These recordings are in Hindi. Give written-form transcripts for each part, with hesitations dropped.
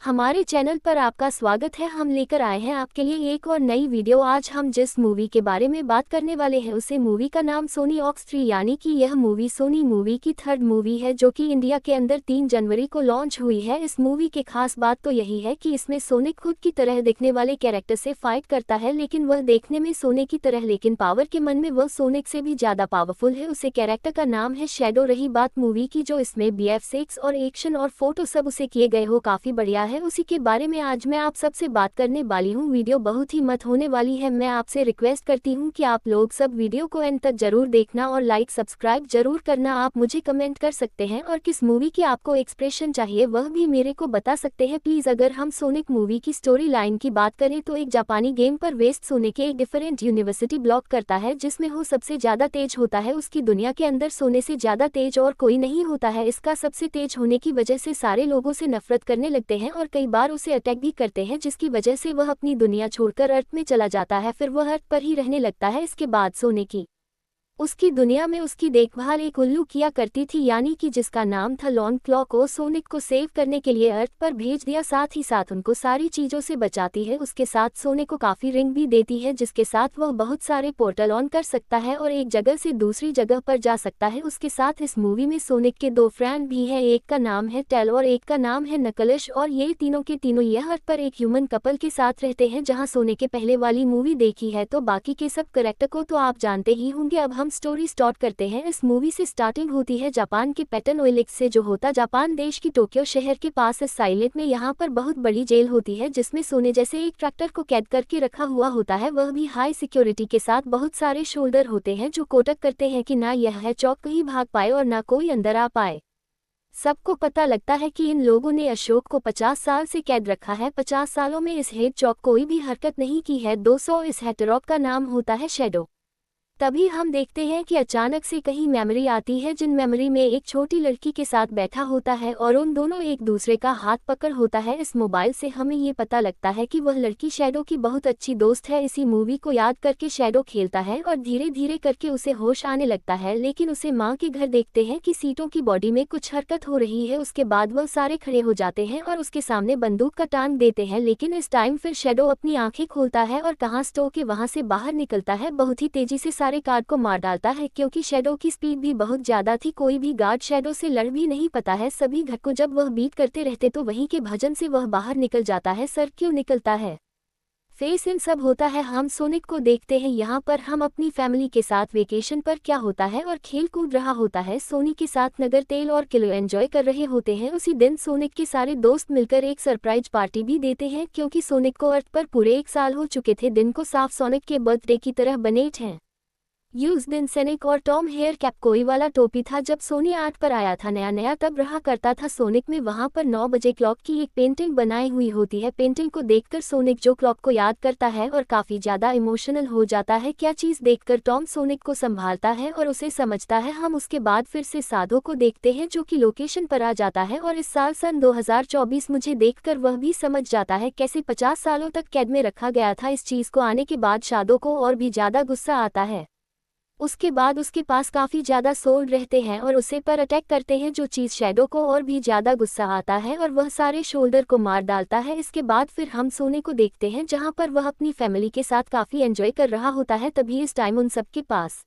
हमारे चैनल पर आपका स्वागत है। हम लेकर आए हैं आपके लिए एक और नई वीडियो। आज हम जिस मूवी के बारे में बात करने वाले हैं उसे मूवी का नाम सोनी ऑक्स 3 यानी कि यह मूवी सोनी मूवी की थर्ड मूवी है जो कि इंडिया के अंदर 3 जनवरी को लॉन्च हुई है। इस मूवी के खास बात तो यही है कि इसमें सोनिक खुद की तरह दिखने वाले कैरेक्टर से फाइट करता है, लेकिन वह देखने में सोनिक की तरह लेकिन पावर के मन में वह सोनिक से भी ज्यादा पावरफुल है। उसे कैरेक्टर का नाम है शैडो। रही बात मूवी की, जो इसमें BF6 और एक्शन और फोटो सब उसे किए गए हो काफी बढ़िया है, उसी के बारे में आज मैं आप सबसे बात करने वाली हूँ। वीडियो बहुत ही मत होने वाली है। मैं आपसे रिक्वेस्ट करती हूँ कि आप लोग सब वीडियो को एंड तक जरूर देखना और लाइक सब्सक्राइब जरूर करना। आप मुझे कमेंट कर सकते हैं और किस मूवी की आपको एक्सप्रेशन चाहिए वह भी मेरे को बता सकते हैं प्लीज। अगर हम सोनिक मूवी की स्टोरी लाइन की बात करें तो एक जापानी गेम पर वेस्ट सोनिक एक डिफरेंट यूनिवर्सिटी ब्लॉक करता है जिसमें वो सबसे ज्यादा तेज होता है। उसकी दुनिया के अंदर सोने से ज्यादा तेज और कोई नहीं होता है। इसका सबसे तेज होने की वजह से सारे लोगों से नफरत करने लगते हैं और कई बार उसे अटैक भी करते हैं, जिसकी वजह से वह अपनी दुनिया छोड़कर अर्थ में चला जाता है। फिर वह अर्थ पर ही रहने लगता है। इसके बाद सोने की उसकी दुनिया में उसकी देखभाल एक उल्लू किया करती थी, यानी कि जिसका नाम था लॉन क्लॉ, को सोनिक को सेव करने के लिए अर्थ पर भेज दिया। साथ ही साथ उनको सारी चीजों से बचाती है। उसके साथ सोनिक को काफी रिंग भी देती है जिसके साथ वह बहुत सारे पोर्टल ऑन कर सकता है और एक जगह से दूसरी जगह पर जा सकता है। उसके साथ इस मूवी में सोनिक के 2 फ्रेंड भी हैं, एक का नाम है टेल और एक का नाम है नकलिश, और ये तीनों के तीनों यह अर्थ पर एक ह्यूमन कपल के साथ रहते हैं। जहाँ सोनिक के पहले वाली मूवी देखी है तो बाकी के सब कैरेक्टर को तो आप जानते ही होंगे। अब हम स्टोरी स्टार्ट करते हैं। इस मूवी से स्टार्टिंग होती है जापान के पैटर्न ओइलिक्स से, जो होता जापान देश की टोक्यो शहर के पास इस साइलेंट में। यहाँ पर बहुत बड़ी जेल होती है जिसमें सोने जैसे एक ट्रैक्टर को कैद करके रखा हुआ होता है, वह भी हाई सिक्योरिटी के साथ। बहुत सारे शोल्डर होते हैं जो कोटक करते हैं कि ना यह है चौक कहीं भाग पाए और ना कोई अंदर आ पाए। सबको पता लगता है कि इन लोगों ने अशोक को 50 साल से कैद रखा है। 50 सालों में इस हेड चौक कोई भी हरकत नहीं की है। 200 इस हेटरॉक का नाम होता है शैडो। तभी हम देखते हैं कि अचानक से कहीं मेमोरी आती है, जिन मेमोरी में एक छोटी लड़की के साथ बैठा होता है और उन दोनों एक दूसरे का हाथ पकड़ होता है। इस मोबाइल से हमें ये पता लगता है कि वह लड़की शैडो की बहुत अच्छी दोस्त है। इसी मूवी को याद करके शैडो खेलता है और धीरे धीरे करके उसे होश आने लगता है, लेकिन उसे माँ के घर देखते हैं कि सीटों की बॉडी में कुछ हरकत हो रही है। उसके बाद वह सारे खड़े हो जाते हैं और उसके सामने बंदूक का टांग देते हैं, लेकिन इस टाइम फिर शैडो अपनी आंखें खोलता है और कहाँ स्टो के वहां से बाहर निकलता है। बहुत ही तेजी से सारे गार्ड को मार डालता है क्योंकि शैडो की स्पीड भी बहुत ज्यादा थी। कोई भी गार्ड शैडो से लड़ भी नहीं पाता है। सभी घर को जब वह बीट करते रहते तो वहीं के भजन से वह बाहर निकल जाता है। सर क्यों निकलता है? फेस इन सब होता है। हम सोनिक को देखते हैं। यहाँ पर हम अपनी फैमिली के साथ वेकेशन पर क्या होता है और खेल कूद रहा होता है। सोनी के साथ नगर तेल और किलो एंजॉय कर रहे होते हैं। उसी दिन सोनिक के सारे दोस्त मिलकर एक सरप्राइज पार्टी भी देते हैं क्योंकि सोनिक को अर्थ पर पूरे 1 साल हो चुके थे। दिन को साफ सोनिक के बर्थडे की तरह बने हैं। उस दिन सोनिक और टॉम हेयर कैप कोई वाला टोपी था। जब सोनी आर्ट पर आया था नया नया तब रहा करता था सोनिक में वहां पर 9 बजे क्लॉक की एक पेंटिंग बनाई हुई होती है। पेंटिंग को देखकर सोनिक जो क्लॉक को याद करता है और काफी ज्यादा इमोशनल हो जाता है। क्या चीज देखकर टॉम सोनिक को संभालता है और उसे समझता है। हम उसके बाद फिर से साधो को देखते हैं जो कि लोकेशन पर आ जाता है और इस साल सन 2024 मुझे देखकर वह भी समझ जाता है कैसे 50 सालों तक कैद में रखा गया था। इस चीज को आने के बाद साधो को और भी ज्यादा गुस्सा आता है। उसके बाद उसके पास काफी ज्यादा सोल्ड रहते हैं और उसे पर अटैक करते हैं, जो चीज शैडो को और भी ज्यादा गुस्सा आता है और वह सारे शोल्डर को मार डालता है। इसके बाद फिर हम सोने को देखते हैं जहां पर वह अपनी फैमिली के साथ काफी एंजॉय कर रहा होता है। तभी इस टाइम उन सबके पास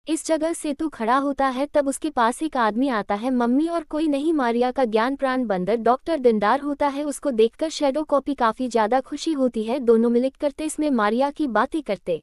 इस जगह सेतु खड़ा होता है। तब उसके पास एक आदमी आता है, मम्मी और कोई नहीं मारिया का ज्ञान प्राण बंदर डॉक्टर डिंडार होता है। उसको देखकर शैडो को भी काफी ज्यादा खुशी होती है। दोनों मिलकर करते इसमें मारिया की बातें करते।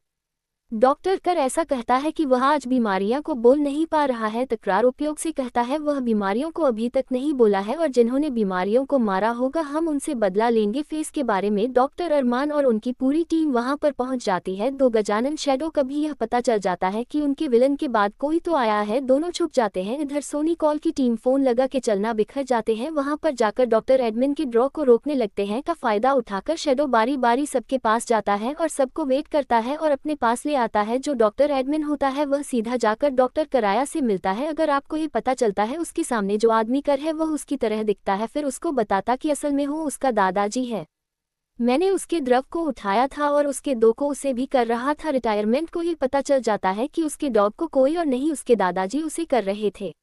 डॉक्टर कर ऐसा कहता है कि वह आज बीमारियां को बोल नहीं पा रहा है। तकरार उपयोग से कहता है वह बीमारियों को अभी तक नहीं बोला है और जिन्होंने बीमारियों को मारा होगा हम उनसे बदला लेंगे। फेस के बारे में डॉक्टर अरमान और उनकी पूरी टीम वहां पर पहुंच जाती है। 2 गजानन शैडो का भी यह पता चल जाता है कि उनके विलन के बाद कोई तो आया है। दोनों छुप जाते हैं। इधर सोनी कॉल की टीम फोन लगा के चलना बिखर जाते हैं। वहां पर जाकर डॉक्टर एडमिन के ड्रॉ को रोकने लगते हैं। का फायदा उठाकर शैडो बारी बारी सबके पास जाता है और सबको वेट करता है और अपने पास ले आता है। जो डॉक्टर एडमिन होता है वह सीधा जाकर डॉक्टर कराया से मिलता है। अगर आपको ये पता चलता है उसके सामने जो आदमी कर है वह उसकी तरह दिखता है, फिर उसको बताता कि असल में वो उसका दादाजी है। मैंने उसके द्रव को उठाया था और उसके 2 को उसे भी कर रहा था। रिटायरमेंट को ये पता चल जाता है कि उसके डॉग को कोई और नहीं उसके दादाजी उसे कर रहे थे।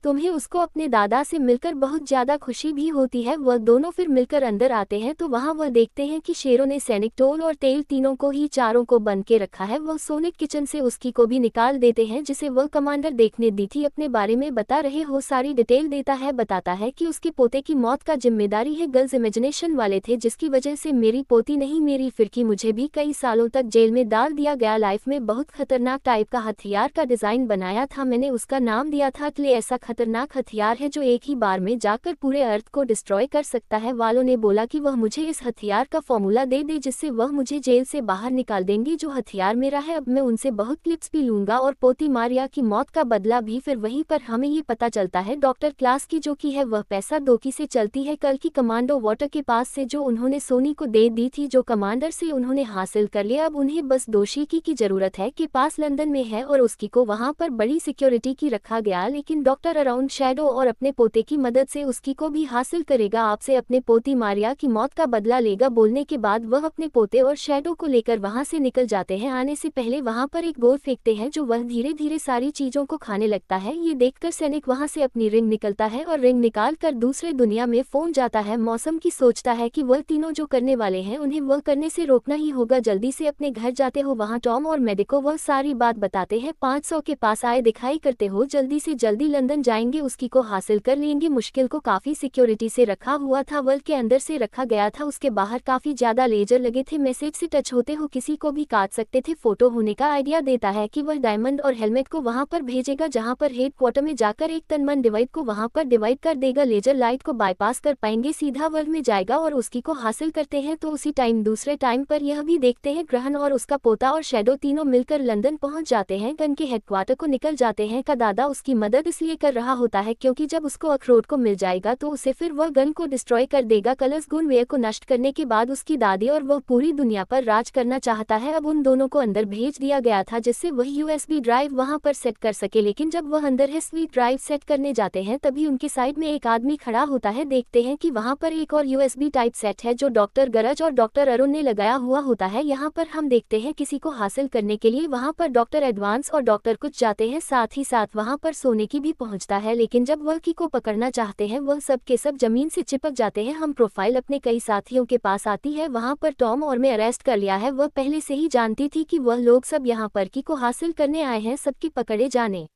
तुम्हें उसको अपने दादा से मिलकर बहुत ज्यादा खुशी भी होती है। वह दोनों फिर मिलकर अंदर आते हैं तो वहां वह देखते हैं कि शेरों ने सैनिक, टोल और टेल तीनों को ही चारों को बंद के रखा है। वह सोनिक किचन से उसकी को भी निकाल देते हैं जिसे वह कमांडर देखने दी थी। अपने बारे में बता रहे हो, सारी डिटेल देता है, बताता है कि उसके पोते की मौत का जिम्मेदारी है गर्ल्स इमेजिनेशन वाले थे, जिसकी वजह से मेरी पोती नहीं मेरी फिरकी मुझे भी कई सालों तक जेल में डाल दिया गया। लाइफ में बहुत खतरनाक टाइप का हथियार का डिजाइन बनाया था मैंने, उसका नाम दिया था क्ले। ऐसा खतरनाक हथियार है जो एक ही बार में जाकर पूरे अर्थ को डिस्ट्रॉय कर सकता है। वालों ने बोला कि वह मुझे इस हथियार का फॉर्मूला दे दे जिससे वह मुझे जेल से बाहर निकाल देंगे। जो हथियार मेरा है, अब मैं उनसे बहुत क्लिप्स भी लूंगा और पोती मारिया की मौत का बदला भी। फिर वहीं पर हमें ये पता चलता है डॉक्टर क्लास की जो की है वह पैसा दोकी से चलती है, कल की कमांडो वाटर के पास से जो उन्होंने सोनी को दे दी थी, जो कमांडर से उन्होंने हासिल कर लिया। अब उन्हें बस दोषी की जरूरत है के पास लंदन में है और उसकी को वहां पर बड़ी सिक्योरिटी की रखा गया, लेकिन डॉक्टर अराउंड शैडो और अपने पोते की मदद से उसकी को भी हासिल करेगा, आपसे अपने पोती मारिया की मौत का बदला लेगा। बोलने के बाद वह अपने पोते और शैडो को लेकर वहां से निकल जाते हैं। आने से पहले वहां पर एक गोल फेंकते हैं जो वह धीरे धीरे सारी चीजों को खाने लगता है। ये देखकर सैनिक वहां से अपनी रिंग निकलता है और रिंग निकाल कर दूसरे दुनिया में फोन जाता है। मौसम की सोचता है कि वह तीनों जो करने वाले हैं उन्हें वह करने से रोकना ही होगा। जल्दी से अपने घर जाते हो, वहां टॉम और मेडिको वह सारी बात बताते हैं। 500 के पास आए दिखाई करते हो, जल्दी से जल्दी लंदन जाएंगे, उसकी को हासिल कर लेंगे। मुश्किल को काफी सिक्योरिटी से रखा हुआ था, वर्ल्ड के अंदर से रखा गया था, उसके बाहर काफी ज्यादा लेजर लगे थे, मैसेज से टच होते हो किसी को भी काट सकते थे। फोटो होने का आइडिया देता है कि वह डायमंड और हेलमेट को वहां पर भेजेगा जहां पर हेड क्वार्टर में जाकर एक तन मन डिवाइड को वहां पर डिवाइड कर देगा। लेजर लाइट को बाईपास कर पाएंगे, सीधा वर्ल्ड में जाएगा और उसकी को हासिल करते हैं। तो उसी टाइम दूसरे टाइम पर यह भी देखते हैं ग्रहण और उसका पोता और शैडो तीनों मिलकर लंदन पहुंच जाते हैं, गन के हेडक्वार्टर को निकल जाते हैं। का दादा उसकी मदद इसलिए कर रहा होता है क्योंकि जब उसको अखरोट को मिल जाएगा तो उसे फिर वह गन को डिस्ट्रॉय कर देगा। कलर्स गुनवेयर को नष्ट करने के बाद उसकी दादी और वह पूरी दुनिया पर राज करना चाहता है। अब उन दोनों को अंदर भेज दिया गया था जिससे वह यूएसबी ड्राइव वहां पर सेट कर सके, लेकिन जब वह अंदर यूएसबी ड्राइव सेट करने जाते हैं तभी उनके साइड में एक आदमी खड़ा होता है। देखते हैं कि वहां पर एक और यूएसबी टाइप सेट है जो डॉक्टर गरज और डॉक्टर अरुण ने लगाया हुआ होता है। यहाँ पर हम देखते हैं किसी को हासिल करने के लिए वहां पर डॉक्टर एडवांस और डॉक्टर कुछ जाते हैं, साथ ही साथ वहां पर सोने की भी पहुंचता है, लेकिन जब वह की को पकड़ना चाहते हैं वह सब के सब जमीन से चिपक जाते हैं। हम प्रोफाइल अपने कई साथियों के पास आती है, वहां पर टॉम और मैं अरेस्ट कर लिया है। वह पहले से ही जानती थी कि वह लोग सब यहाँ पर की को हासिल करने आए हैं, सबकी पकड़े जाने।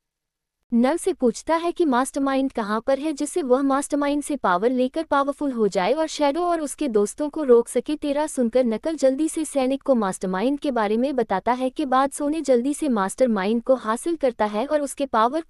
नल से पूछता है कि मास्टरमाइंड कहाँ पर है जिससे वह मास्टरमाइंड से पावर लेकर पावरफुल हो जाए और शैडो और उसके दोस्तों को रोक सके। तेरा सुनकर नकल जल्दी से सैनिक को मास्टरमाइंड के बारे में बताता है कि बाद सोने जल्दी से मास्टरमाइंड को हासिल करता है और उसके पावर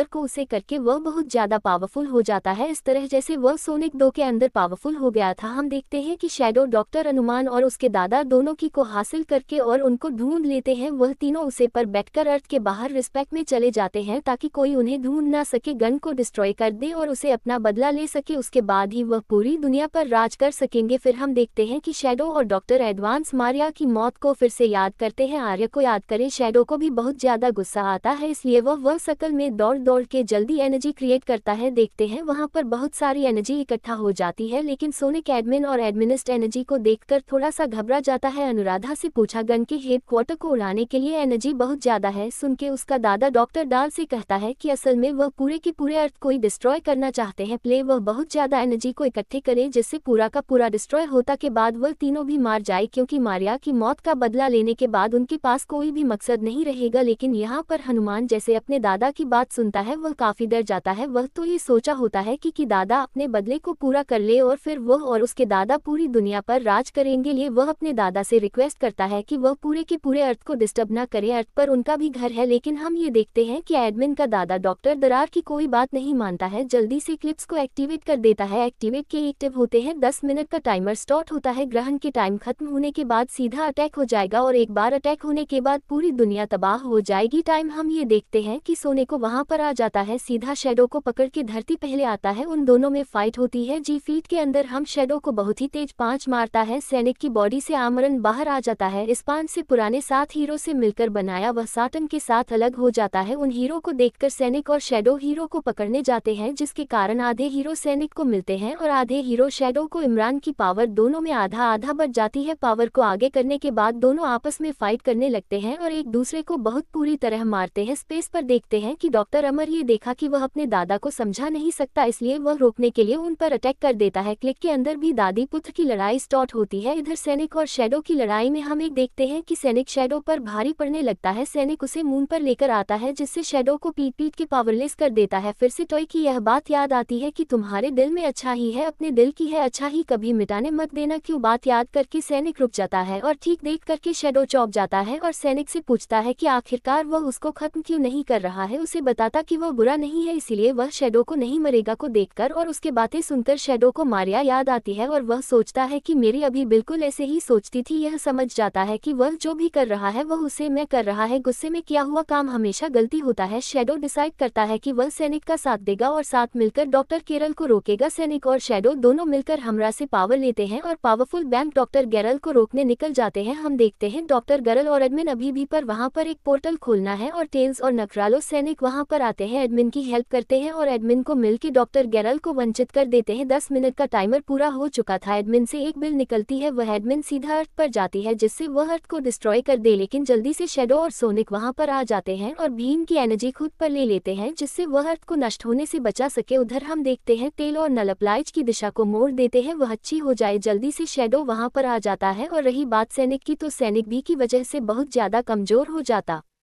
को उसे करके वह बहुत ज्यादा पावरफुल हो जाता है, इस तरह जैसे वह सोनिक 2 के अंदर पावरफुल हो गया था। हम देखते हैं कि शैडो डॉक्टर अनुमान और उसके दादा दोनों की को हासिल करके और उनको ढूंढ लेते हैं। वह तीनों उसे पर बैठकर अर्थ के बाहर रिस्पेक्ट में चले जाते हैं ताकि कोई उन्हें ढूंढ ना सके, गन को डिस्ट्रॉय कर दे और उसे अपना बदला ले सके, उसके बाद ही वह पूरी दुनिया पर राज कर सकेंगे। फिर हम देखते हैं कि शैडो और डॉक्टर एडवांस मारिया की मौत को फिर से याद करते हैं। आर्या को याद करें, शैडो को भी बहुत ज्यादा गुस्सा आता है, इसलिए वह सकल में दौड़ दौड़ के जल्दी एनर्जी क्रिएट करता है। देखते हैं वहां पर बहुत सारी एनर्जी इकट्ठा हो जाती है, लेकिन सोनिक एडमिन और एडमिनिस्ट एनर्जी को देखकर थोड़ा सा घबरा जाता है। अनुराधा से पूछा, गन के हेड क्वार्टर को उड़ाने के लिए एनर्जी बहुत ज्यादा है। सुन के उसका दादा डॉक्टर डाल से कहता है कि असल में वह पूरे के पूरे अर्थ को ही डिस्ट्रॉय करना चाहते हैं, प्ले वह बहुत ज्यादा एनर्जी को इकट्ठे करे जिससे पूरा का पूरा डिस्ट्रॉय होता के बाद वह तीनों भी मार जाए, क्योंकि मारिया की मौत का बदला लेने के बाद उनके पास कोई भी मकसद नहीं रहेगा। लेकिन यहाँ पर हनुमान जैसे अपने दादा की बात सुनता है, वह काफी डर जाता है। वह तो ये सोचा होता है कि दादा अपने बदले को पूरा कर ले और फिर वह और उसके दादा पूरी दुनिया पर राज करेंगे। लिए वह अपने दादा से रिक्वेस्ट करता है कि वह पूरे के पूरे अर्थ को डिस्टर्ब न करे, अर्थ पर उनका भी घर है। लेकिन हम ये देखते हैं कि एडमिन का दादा डॉक्टर दरार की कोई बात नहीं मानता है, जल्दी से क्लिप्स को एक्टिवेट कर देता है। एक्टिवेट के एक्टिव होते हैं 10 मिनट का टाइमर स्टार्ट होता है। ग्रहण के टाइम खत्म होने के बाद सीधा अटैक हो जाएगा और एक बार अटैक होने के बाद पूरी दुनिया तबाह हो जाएगी। टाइम हम ये देखते हैं कि सोने को वहां पर आ जाता है, सीधा शैडो को पकड़ के धरती पहले आता है, उन दोनों में फाइट होती है। जी फीट के अंदर हम शैडो को बहुत ही तेज पांच मारता है, सैनिक की बॉडी से आमरण बाहर आ जाता है। इस पांच से पुराने 7 हीरो से मिलकर बनाया वह साटन के साथ अलग हो जाता है। उन हीरो को देख देखकर सैनिक और शैडो हीरो को पकड़ने जाते हैं, जिसके कारण आधे हीरो सैनिक को मिलते हैं और आधे हीरो शैडो को। इमरान की पावर दोनों में आधा आधा बढ़ जाती है। पावर को आगे करने के बाद दोनों आपस में फाइट करने लगते हैं और एक दूसरे को बहुत पूरी तरह मारते हैं। स्पेस पर देखते हैं कि डॉक्टर अमर ये देखा कि वह अपने दादा को समझा नहीं सकता, इसलिए वह रोकने के लिए उन पर अटैक कर देता है। क्लिक के अंदर भी दादी पुत्र की लड़ाई स्टार्ट होती है। इधर सैनिक और शैडो की लड़ाई में हम एक देखते हैं कि सैनिक शैडो पर भारी पड़ने लगता है। सैनिक उसे मून पर लेकर आता है, जिससे शैडो को पीट पीट के पावरलेस कर देता है। फिर से टॉय की यह बात याद आती है कि तुम्हारे दिल में अच्छा ही है, अपने दिल की है अच्छा ही, कभी मिटाने मत देना। क्यों बात याद करके सैनिक रुक जाता है और ठीक देख करके शैडो चौंक जाता है और सैनिक से पूछता है कि आखिरकार वह उसको खत्म क्यों नहीं कर रहा है। उसे बताता कि वह बुरा नहीं है, इसीलिए वह शैडो को नहीं मरेगा। को देखकर और उसके बातें सुनकर शैडो को मारिया याद आती है और वह सोचता है कि मेरी अभी बिल्कुल ऐसे ही सोचती थी। यह समझ जाता है कि वह जो भी कर रहा है वह उसे मैं कर रहा है। गुस्से में किया हुआ काम हमेशा गलती होता है। शैडो डिसाइड करता है कि वह सैनिक का साथ देगा और साथ मिलकर डॉक्टर केरल को रोकेगा। सैनिक और शैडो दोनों मिलकर हमरा से पावर लेते हैं और पावरफुल बैंक डॉक्टर गैरल को रोकने निकल जाते हैं। हम देखते हैं डॉक्टर गैरल और एडमिन अभी भी पर वहां पर एक पोर्टल खोलना है और टेल्स और नखरालो सैनिक वहां पर आते हैं, एडमिन की हेल्प करते हैं और एडमिन को मिलकर डॉक्टर गैरल को वंचित कर देते हैं। 10 मिनट का टाइमर पूरा हो चुका था। एडमिन से एक बिल निकलती है, वह एडमिन सीधा अर्थ पर जाती है जिससे वह अर्थ को डिस्ट्रॉय कर दे, लेकिन जल्दी से शैडो और सोनिक वहां पर आ जाते हैं और भीम की एनर्जी खुद पर ले लेते हैं जिससे वह अर्थ को नष्ट होने से बचा सके। उधर हम देखते हैं तेल और नलप्लाइज की दिशा को मोड़ देते हैं, वह अच्छी हो जाए। जल्दी से शैडो वहां पर आ जाता है और रही बात सैनिक की, तो सैनिक भी की वजह से बहुत ज्यादा कमजोर हो जाता